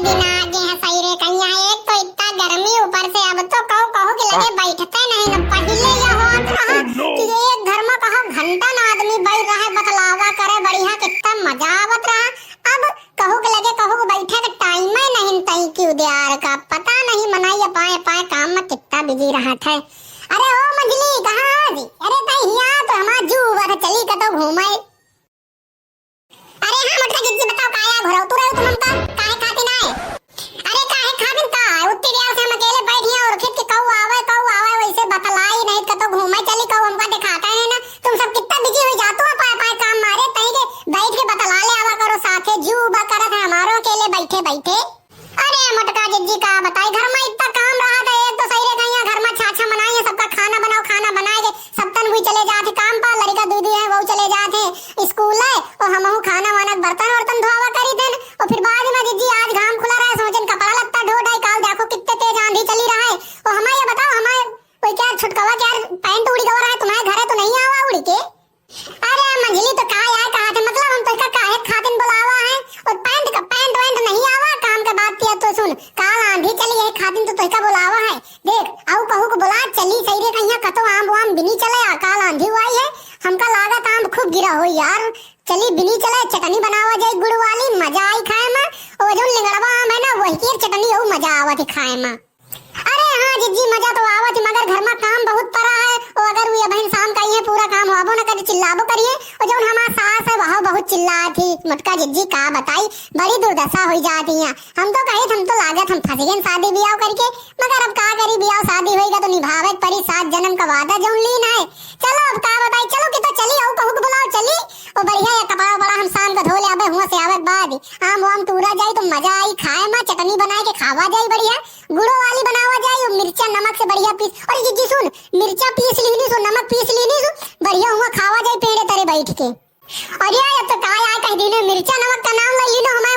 दिन आ गए हैं सही रे कन्या। एक तो इतना गर्मी ऊपर से अब तो कहो कहो के लगे बैठते नहीं न। पहले यह होत रहा कि एक घर में कहो घंटा न आदमी बैठ रहा है बतलावा करे बढ़िया कितना मजा आवत रहा। अब कहो के लगे कहो बैठे का टाइम ही नहीं तई की उद्यार का पता नहीं मनाई पाए पाए काम में कितना बिजी रहा था। अरे ओ मंजली कहाँ जी? अरे तई यहाँ तो हमार जू वर चली कतो घूमे। अरे हाँ मटका जिज्जी बताओ काया घोरौ तू रहे तुम हमका काहे खातिन आए? अरे काहे खातिन का उतनी देर से हम अकेले बैठी हैं और खित के कऊ आवे वैसे बतलाई नहीं कतो घूमे चली कऊ हमका दिखाता है ना। तुम सब कितना बिजी हो जातो है पाए पाए काम मारे तई के बैठ के बतला ले आवा करो साथे जू बा करत है हमारो अकेले बैठे बैठे। अरे मटका जिज्जी का बताई घर में इतना काम रहा था। एक तो सही रे कहीं घर में छाछा बनाई है सबका खाना बनाओ खाना बनाए के सब तन हुई चले जाते काम पर लड़का दूधी है वो चले जाते स्कूल है और हमहु खाना वाना बर्तन वर्तन धोवा करी देन और फिर बाद में जिज्जी आज घाम खुला रहा है सोचन कपड़ा लत्ता ढो ढाई काल देखो कितने तेज आंधी चली रहा है। और हमें ये बताओ हमें कोई क्या छुटकावा क्या पैंट उड़ी गवा रहा है तुम्हारे घर है तो नहीं आवा उड़ी के? अरे मंजली तो कहा यार कहा थे मतलब हम तो इसका काहे खातिन बुलावा है और पैंट वैंट नहीं आवा काम का बात किया तो सुन काल आंधी चली है खातिन तो इसका बुलावा है। देख आऊ कहू को बुला चली सही रे कहीं कतो आम वाम बिनी चले काल आंधी हुई है हमका लागत आम खूब गिरा हो यार। चली बिनी चले चटनी बनावा जाए गुड़ वाली मजा आई खाए में और जो लिंगड़वा आम है ना वही की चटनी हो मजा आवत खाए में। अरे हाँ जिज्जी मजा तो आवत मगर घर में काम बहुत पड़ा है और अगर वो बहन शाम का ये पूरा काम होबो न करे चिल्लाबो करिए और जो हमारा सास है वह बहुत चिल्लाई थी मटका जिज्जी का बताई बड़ी दुर्दशा हो जाती है। हम तो कहे हम तो लागत हम फंस गए शादी ब्याह करके मगर अब का करी ब्याह शादी होएगा तो निभावे परी 7 जन्म का वादा जोन लीन है। चलो अब का बताई चलो कि तो चली आओ कहू के बुलाओ चली और बढ़िया ये कपड़ा बड़ा हम शाम को धो ले आबे हुआ से आवत बाद आम वाम तूरा जाई तो मजा आई खाए में चटनी बनाए के खावा जाई बढ़िया गुड़ो वाली बनावा जाए और मिर्चा नमक से बढ़िया पीस। और जिज्जी सुन मिर्चा पीस लीनी सो नमक पीस लीनी सो बढ़िया हुआ खावा जाए पेड़े तरे बैठ के। और ये अब तो काय आए कह दिने मिर्चा नमक का नाम ले लीनो हमें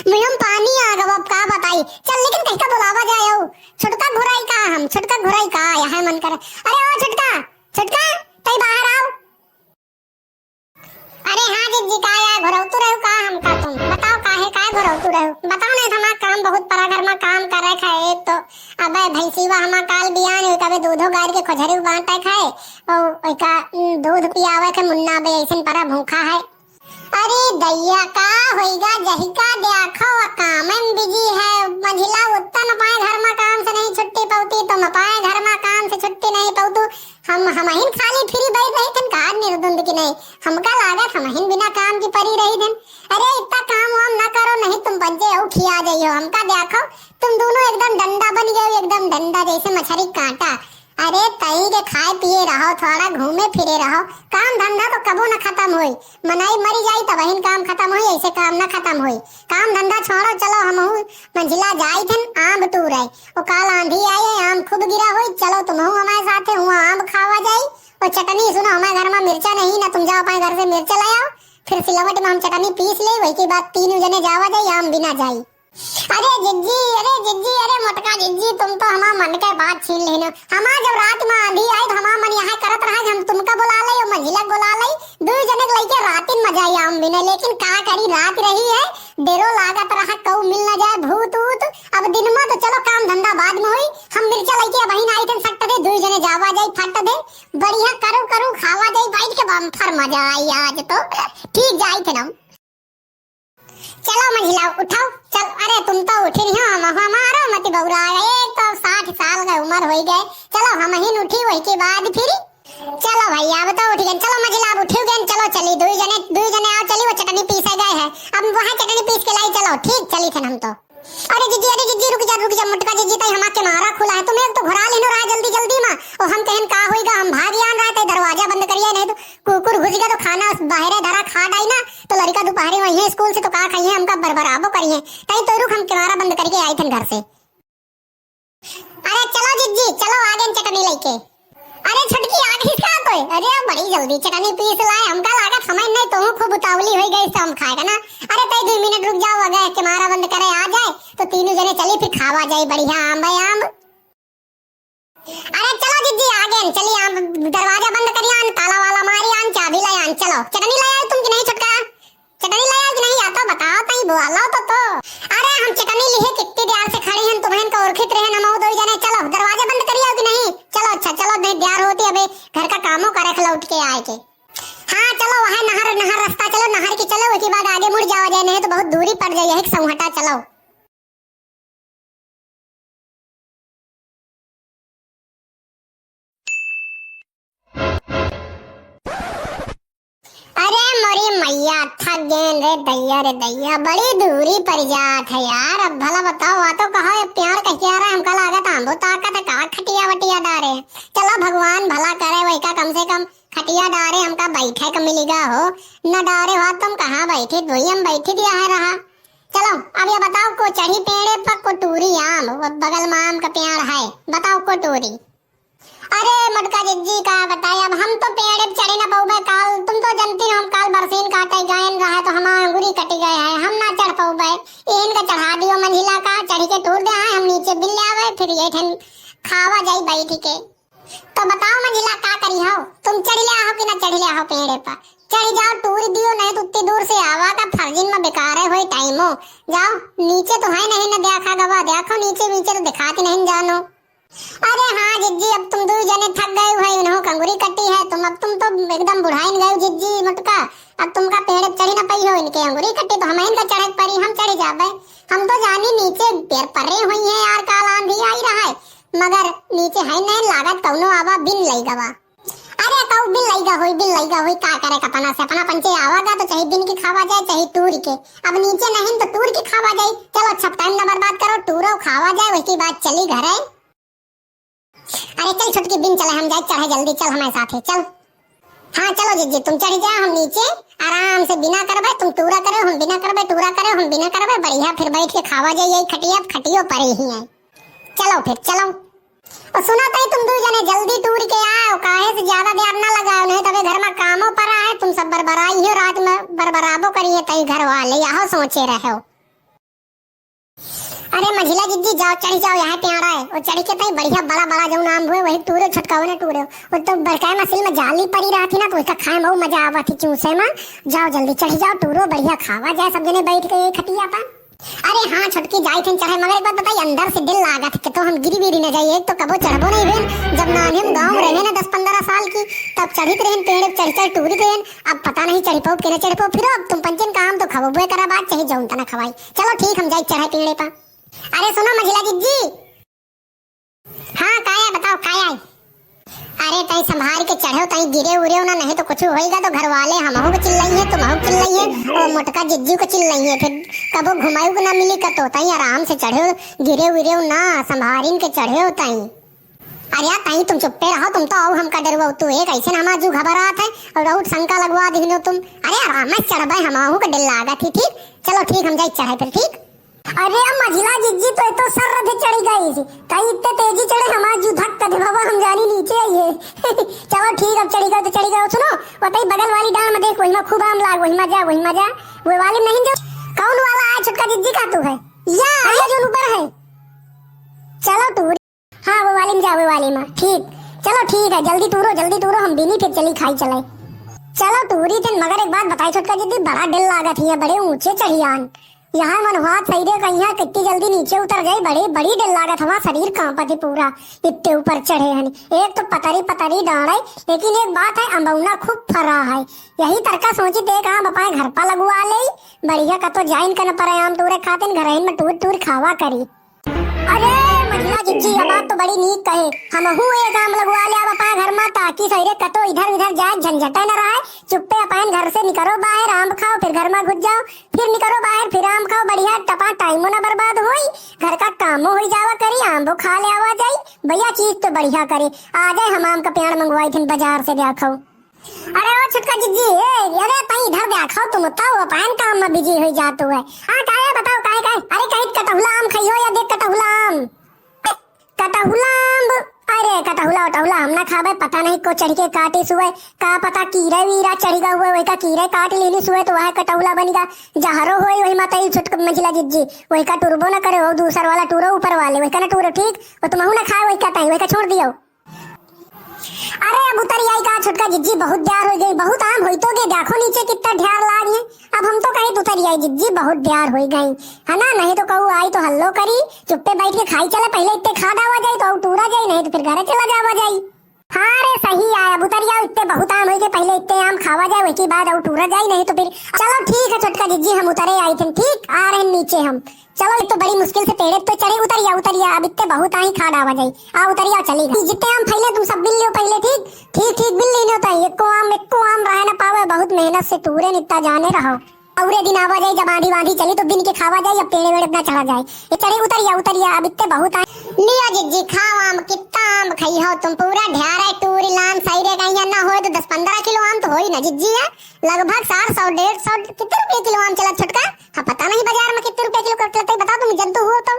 मुहम पानी आ गवा अब का बताई। चल लेकिन कहीं का बुलावा जाए हो छुटका घुराई का हम छुटका घुराई का यहाँ मन करे। अरे ओ छुटका छुटका तई बाहर आओ। अरे हाँ जिज्जी का यार घुराऊ तू रहो का हम का तुम बताओ काहे काय घुराऊ तू रहो बताओ नहीं हमारा काम बहुत पड़ा घर में काम कर रहे खाए एक तो अबे भैंसीवा हमारा काल बियान है कभी दूधो गाड़ के खोजरी बांटा खाए और का दूध पियावे के मुन्ना बे ऐसन परा भूखा है। अरे दैया का होएगा जही का देखो काम में बिजी है महिला उतना न पाए घर में काम से नहीं छुट्टी पाती तो न पाए घर में काम से छुट्टी नहीं पाऊतू हम ही खाली फ्री बैठ रही थन का निर्दुंद की नहीं हमका लागत हम ही बिना काम की परी रही थन। अरे इतना काम वाम ना करो नहीं तुम बच्चे हो खिया जाइयो हमका देखो तुम दोनों एकदम डंडा बन गए एकदम डंडा जैसे मछली कांटा। अरे तई के खाए पिए रहो थोड़ा घूमे फिरे रहो काम धंधा तो कबो न खत्म होई मनाई मरी जाई तब वही काम खत्म होई ऐसे काम न खत्म होई काम धंधा छोड़ो चलो हम मंजिला जाई थन आम टूर है और काल आंधी आई आम खूब गिरा होई चलो तुम हमारे साथे हुआ आम खावा जाई और चटनी सुनो हमारे घर में मिर्चा नहीं ना तुम जाओ अपने घर से मिर्चा ले आओ फिर सिलवट में हम चटनी पीस ले वही की बात 3 जने जावा जाई आम बिना जाई। अरे जिज्जी अरे मटका जिज्जी तुम तो हमारा मन के बात छीन लेना हमारा जब रात में आंधी आई तो हमारा मन यहाँ करत रहा हम तुमका बुला ले और मंजिला बुला ले 2 जने लेके रात में मजा आई आम बिना लेकिन का करी रात रही है देरो लागत रहा कऊ मिल न जाए भूत ऊत अब दिन में तो चलो काम धंधा बाद में हुई हम मिर्चा लेके बहिन आई थे सट दे 2 जने जावा जाई फट दे बढ़िया करू खावा जाई बैठ के बम्फर मजा आई आज तो ठीक जाई थे ना। चलो मंजिला उठाओ चल। अरे तुम तो उठी नहीं हो हमारा मत बउरा गए तो 60 साल का उम्र हो गए चलो हम ही उठी वही के बाद फिर चलो भैया अब तो उठ गए चलो मंजिला अब उठी गए चलो चली 2 जने आओ चली वो चटनी पीसे गए है अब वहाँ चटनी पीस के लाई चलो ठीक चली थे हम तो। अरे जिज्जी रुक जा मटका जिज्जी तई हमार के मारा खुला है तुम्हें तो घुरा लेनो रहा जल्दी में और हम कहन का होएगा हम भाग आन रहा थे दरवाजा बंद करिए नहीं तो कुकुर घुस गया तो खाना बाहर धरा खा डाई ना तो लड़का दोपहर वही स्कूल से तो का खाइए हमका बरबराबो करिए तई तो रुक हम किनारा बंद करके आई थे घर से। अरे चलो जिज्जी चलो आगे चटनी लेके। अरे छटकी आ गई का कोई अरे बड़ी जल्दी चटनी पीस लाए हमका लागत समझ नहीं तो खूब उतावली हो गई तो हम खाएगा ना। अरे तई 2 मिनट रुक जाओ अगर किनारा बंद करे आ जाए तो 3 जने चली फिर खावा जाए बढ़िया आम भाई आम। अरे चलो जिज्जी आगे चलिए आम दरवाजा बंद करिए आन ताला वाला मारी आन चाबी ले आन चलो चटनी ले आए तुम कि नहीं छटका चटनी ले आए कि नहीं आता बताओ तई बोलो तो आ जाए, नहीं तो बहुत दूरी पड़ जाए, यही संहटा चलो। अरे मोरी मैया, थक गए रे दैया, बड़ी दूरी पर जात है यार। अब भला बताओ, आ तो कहो ये प्यार कह के आ रहा है, हमका लागत हमको ताकत है, कहा खटिया वटिया डारे। चलो भगवान भला करे, वही का कम से कम खटिया डारे हमका बैठे का मिलेगा हो, न डारे हो तुम कहाँ बैठी, वही हम बैठी दिया है रहा। चलो अब ये बताओ, को चढ़ी पेड़े पर को टूरी आम, बगल में आम का पेड़ है, बताओ को टूरी। अरे मटका जिज्जी का बताए, अब हम तो पेड़ पे चढ़े ना पाऊबे काल, तुम तो जानती हो हम काल बरसीन काटे गए रहा तो हमारा अंगूरी कटी गए है, हम ना चढ़ पाऊबे। इनका चढ़ा दियो मंजिला का, चढ़ के टूट दे हम नीचे बिल ले आवे, फिर ये ठन खावा जाई बैठ के। तो बताओ मंजिला का करी हो, तुम चढ़ ले आओ कि ना चढ़ ले आओ पेड़ पर? चढ़ जाओ टूर दियो, नहीं तो उतनी दूर से आवा का फर्जिन में बेकार है, वही टाइमो जाओ नीचे तो है नहीं ना, देखा गवा देखो नीचे नीचे तो दिखाती नहीं जानो। अरे हाँ जिज्जी, अब तुम दो जने थक गए हो, इन्हों कंगूरी कटी है, तुम तो एकदम बुढ़ाइन गए जिज्जी मटका। अब तुमका पेड़ चढ़ी ना पई हो, इनके अंगूरी कटी तो हम इनका चढ़े परी, हम चढ़े जाबे। हम तो जानी नीचे पैर परे हुई है यार, काल आंधी आई रहा है, मगर नीचे है नहीं लागत कौनो आवा बिन लई गवा। अरे कऊ बिन लईगा होई का करे, कपना से अपना पंचे आवागा तो चाहे दिन की खावा जाए चाहे टूर के, अब नीचे नहीं तो टूर की खावा जाए। चलो अच्छा टाइम ना बर्बाद करो, टूरो खावा जाए, उसके बाद चली घर है। अरे चल छुटकी बिन चले, हम जाए चढ़े जल्दी, चल हमारे साथ है चल। हाँ चलो जिज्जी तुम चढ़ जाओ, हम नीचे आराम से बिना करबे, तुम टूरा करो हम बिना करबे, टूरा करो हम बिना करबे, बढ़िया फिर बैठ के खावा जाए, यही खटिया खटियो पर ही है। चलो फिर चलो। और सुना तो तुम दो जने जल्दी टूर के आओ, काहे से ज्यादा देर ना लगाओ, नहीं तो घर में कामों पर आए, तुम सब बरबराई हो रात में, बरबराबो करिए तई घर वाले यहाँ सोचे रहे हो। अरे मंझिला जिज्जी जाओ चढ़ जाओ, यहाँ प्यारा है, और चढ़ के तई बढ़िया बड़ा बड़ा जो नाम हुए वही टूरे छटकाओ ना टूरे, और तो बरकाय मछली में जाली पड़ी रहा थी ना, तो उसका खाए में मजा आवा थी चूसे में। जाओ जल्दी चढ़ जाओ, टूरो बढ़िया खावा जाए सब जने बैठ के खटिया पर। अरे हाँ छुटकी जाई थे चढ़े, मगर एक बात बताइए, अंदर से दिल लागत कि तो हम गिरी बिरी न जाइए, तो कबो चढ़बो नहीं भेन। जब नानी हम गाँव रहे ना 10-15 साल की, तब चढ़ित रहें पेड़ चढ़ चढ़ टूरित रहें, अब पता नहीं चढ़ पाओ कि न चढ़ पाओ। फिर अब तुम पंचन काम तो खबो करा बात चाहे जाऊं तना खवाई। चलो ठीक हम जाए चढ़े पेड़े पर। अरे सुनो मंझिला जिज्जी। हाँ काया बताओ काया। अरे तई संभाल के चढ़ो, तई गिरे उरे ना, नहीं तो कुछ होएगा तो घर वाले हमहु को चिल्लाई है, तुमहु चिल्लाई है, और मोटका जिज्जी को चिल्लाई है, फिर कबो घुमाऊ को ना मिली का, तो तई आराम से चढ़ो, गिरे उरे ना संभारिन के चढ़ो तई। अरे यार तई तुम चुप्पे रहो, तुम तो आओ हमका डरवा, तू एक ऐसे ना हमारा जो घबरात है और बहुत शंका लगवा दिनो तुम। अरे आराम से चढ़बे, हमहु को डर लागा थी, ठीक चलो ठीक हम जाए चढ़े फिर ठीक। अरे मंझिला जिज्जी तो सर रथे चढ़ी गई थी, कहीं इतने तेजी चढ़े हमारा जू धक्का दे बाबा, हम जानी नीचे आइए। चलो ठीक अब चढ़ी गए तो चढ़ी गए। सुनो बताइए बगल वाली डाल में देख, वही में खूब आम लाग, वही में जा वो वाली नहीं जो कौन वाला है छुटका जिज्जी का तू है या जो ऊपर है। चलो तू हाँ वो वाली में जा, वो वाली में ठीक। चलो ठीक है जल्दी टूरो हम बिनी फिर चली खाई चले। चलो टूरी थे, मगर एक बात बताई छुटका जिज्जी, बड़ा दिल लागत है, बड़े ऊंचे चढ़ियान, यहाँ मन हुआ सही रे कहीं कितनी जल्दी नीचे उतर गए, बड़ी डर लागत, हमारा शरीर कांपा थी पूरा, इतने ऊपर चढ़े हन। एक तो पतरी डाढ़ है, लेकिन एक बात है अम्बौना खूब फरा है, यही तरका सोची देख हाँ बपाए घर पर लगवा ले, बढ़िया का तो जाइन कर पर आम टूरे खाते घर में टूर खावा करी। अरे मंझिला जिज्जी ये बात तो बड़ी नीक कहे, हमहू एक आम लगवा ले अब अपना घर में, ताकि सही रे कतो इधर उधर जाए झंझटे न रहे, चुप्पे अपन घर से निकलो बाहर, आम खाओ फिर घर में घुस जाओ, फिर निकलो बाहर फिर आम खाओ, बढ़िया टपा टाइमो न बर्बाद होई, घर का कामो हो जावा करी, आम खा ले आवा जाई, भैया चीज तो बढ़िया करे। आ जाए हम आम का पेड़ मंगवाई थी बाजार से देखो। अरे ओ छुटका जिज्जी अरे तई इधर देखो, तुम बताओ अपन काम में बिजी हो जातो है। हां काहे बताओ काहे, अरे कहीं कटहुला आम खाइयो या देख कटहुला आम, कटहुला आम, अरे कटहुला हम ना खाबे, पता नहीं को चढ़ के काटे सुए, का पता कीड़ा वीरा चढ़ गया हुए, वही का कीड़े काट लेनी सुए तो वह कटहुला बनेगा, जहरो होई वही माता ही छुटक मंझिला जिज्जी, वही का टूरबो ना करे, वो दूसर वाला टूरो ऊपर वाले, वही का ना टूरो ठीक, वो तुम ना खाए, वही का ताई वही का छोड़ दियो। अरे अब उतर आई का छुटका जिज्जी, बहुत देर हो गई, बहुत आम होई तो गे, देखो नीचे कितना ढेर लाग है, अब हम तो कहीं उतर आई जिज्जी, बहुत देर हो गई है ना, नहीं तो कहू आई तो हल्लो करी, चुप्पे बैठ के खाई चले, पहले इतने खा डावा जाए तो टूरा जाए, नहीं तो फिर घर चला जावा जाए। हाँ रे सही आया, अब उतर जाओ, इतने बहुत आम होई के पहले इतने आम खावा जाए, उसके बाद और टूरा जाए, नहीं तो फिर चलो ठीक है छोटका जिज्जी, हम उतरे आई थे, ठीक आ रहे हैं नीचे हम। चलो एक तो बड़ी मुश्किल से पेड़े तो चढ़े, उतरिया अब इतने बहुत आई खा डावा जाए, आ उतरिया चलेगा। जितने आम फैले तुम सब बिल लियो पहले, ठीक ठीक ठीक बिल लेने होता है, एको आम रह ना पावे, बहुत मेहनत से टूरे नित्ता जाने रहो। औरे दिन आवा जाए, जब आंधी वांधी चली तो बिन के खावा जाए, अब पेड़े वेड़े अपना चढ़ा जाए, ये चढ़े उतरिया अब इतने बहुत आए। लियो जिज्जी खाओ आम, कितना आम खाई हो तुम, पूरा ढेरा टूरी लाम सही रे कहीं ना हो तो 10-15 किलो आम तो हो ही ना जिज्जी है, लगभग 400-150 कितने रुपए किलो आम चला छोटका? हाँ पता नहीं बाजार में कितने रुपए किलो चलता है, बताओ तुम जंतु हो तो।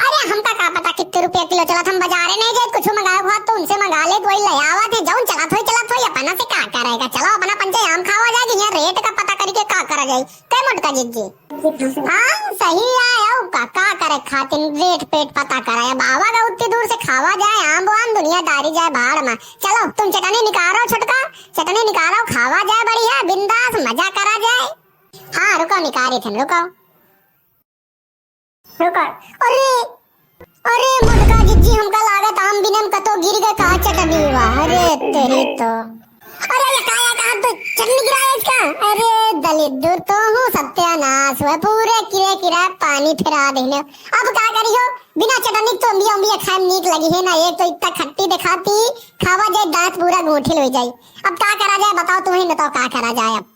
अरे हमका का पता कितने रुपए किलो चला, हम बाजारे नहीं गए, कुछ मंगाए हुआ तो उनसे मंगा ले, कोई ले आवा थे, जाऊं चला थोई अपना से का करेगा, चलो अपना पंचे आम खावा जाएगी, यहाँ रेट का पता करके का करा जाए, कै मोटका जिज्जी। हाँ सही आया का करे खातिन रेट पेट पता कराया, बाबा का उतनी दूर से खावा जाए आम वाम, दुनियादारी जाए भाड़ में। चलो तुम चटनी निकालो छोटका, चटनी निकालो, खावा जाए बढ़िया बिंदास, मजा करा जाए। हाँ रुको निकाली थे, रुको। अरे मोटका जिज्जी, हमका लागत आम बिनम कतो गिर गए, कहा चटनी हुआ, अरे तेरी तो, अरे ये काया कहा तो चटनी गिराया इसका, अरे दलित दूर तो हूँ, सत्यानाश हुआ, पूरे किरे पानी फिरा देने। अब क्या करियो, बिना चटनी तो अम्बिया खाए नीक लगी है ना, एक तो इतना खट्टी दिखाती, खावा जाए दांत पूरा गोठिल हो जाए, अब क्या करा जाए बताओ तुम्हें, न तो क्या करा जाए अब।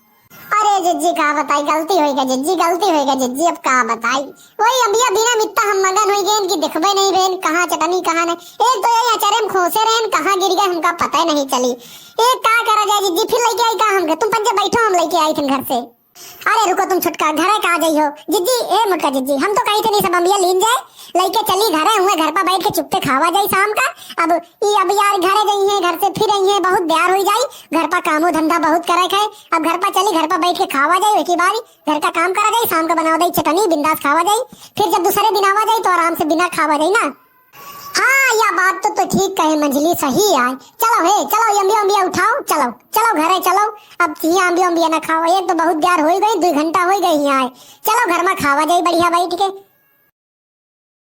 अरे जिज्जी का बताई, गलती होएगा जिज्जी, अब का बताई, वही अभी बिना मित्ता हम मगन हो गए इनकी दिखबे नहीं रहे, कहाँ चटनी कहाँ नहीं, एक तो ये अचारे में खोसे रहे, कहाँ गिर गए हमका पता ही नहीं चली, एक का करा जाए जिज्जी, फिर लेके आई का हम, तुम पंजे बैठो, हम लेके आई थे घर से। अरे रुको तुम छुटका, घरे कहा गई हो जिज्जी, ए मोटका जिज्जी, हम तो कहीं थे नहीं, सब अम्बिया लीन जाए, लेके चली घरे हुए, घर पर बैठ के चुपते खावा जाए शाम का। अब यार घरे गई है, घर से फिर आई है, बहुत ब्यार हो जाए, घर पर कामो धंधा बहुत करे खाए, अब घर पर चली, घर पर बैठ के खावा जाए, एक बारी घर का काम करा जाए, शाम का बना दे चटनी, बिंदास खावा जाए, फिर जब दूसरे दिन आवा जाए तो आराम से बिना खावा जाए ना। हाँ यह बात तो ठीक कहे मंजली, सही आए, चलो अम्बिया उठाओ, चलो घरे चलो, अब यहाँ अम्बिया ना खाओ, एक तो बहुत देर हो गई, 2 घंटा हो गई यहाँ आए, चलो घर में खावा जाए बढ़िया बैठ के।